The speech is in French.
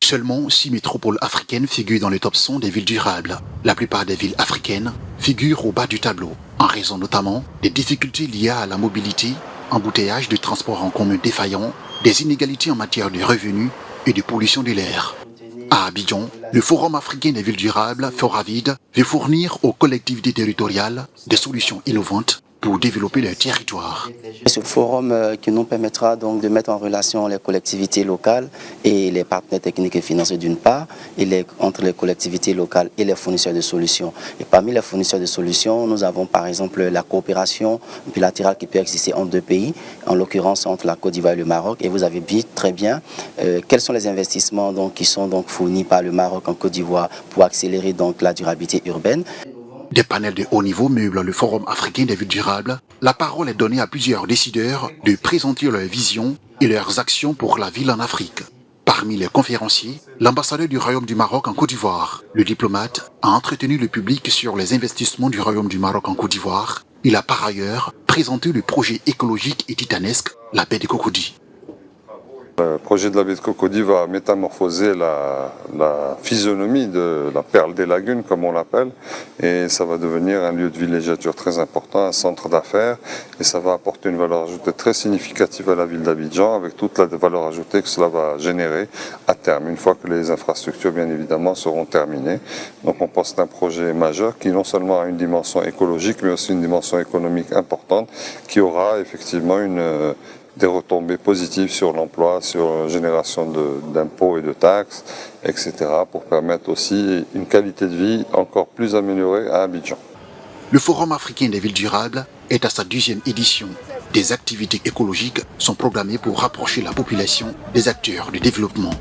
Seulement 6 métropoles africaines figurent dans le top 100 des villes durables. La plupart des villes africaines figurent au bas du tableau, en raison notamment des difficultés liées à la mobilité, embouteillages de transports en commun défaillants, des inégalités en matière de revenus et de pollution de l'air. À Abidjan, le Forum africain des villes durables, FORAVID, veut fournir aux collectivités territoriales des solutions innovantes pour développer leur territoire. Ce forum qui nous permettra donc de mettre en relation les collectivités locales et les partenaires techniques et financiers d'une part, et entre les collectivités locales et les fournisseurs de solutions. Et parmi les fournisseurs de solutions, nous avons par exemple la coopération bilatérale qui peut exister entre deux pays, en l'occurrence entre la Côte d'Ivoire et le Maroc. Et vous avez dit très bien quels sont les investissements donc, qui sont donc fournis par le Maroc en Côte d'Ivoire pour accélérer donc la durabilité urbaine. Des panels de haut niveau meublent le Forum africain des villes durables. La parole est donnée à plusieurs décideurs de présenter leurs visions et leurs actions pour la ville en Afrique. Parmi les conférenciers, l'ambassadeur du Royaume du Maroc en Côte d'Ivoire, le diplomate, a entretenu le public sur les investissements du Royaume du Maroc en Côte d'Ivoire. Il a par ailleurs présenté le projet écologique et titanesque, la baie de Cocody. Le projet de la baie de Cocody va métamorphoser la physionomie de la perle des lagunes, comme on l'appelle, et ça va devenir un lieu de villégiature très important, un centre d'affaires, et ça va apporter une valeur ajoutée très significative à la ville d'Abidjan, avec toute la valeur ajoutée que cela va générer à terme, une fois que les infrastructures, bien évidemment, seront terminées. Donc on pense que c'est un projet majeur qui non seulement a une dimension écologique, mais aussi une dimension économique importante, qui aura effectivement des retombées positives sur l'emploi, sur la génération d'impôts et de taxes, etc., pour permettre aussi une qualité de vie encore plus améliorée à Abidjan. Le Forum africain des villes durables est à sa 12e édition. Des activités écologiques sont programmées pour rapprocher la population des acteurs du développement.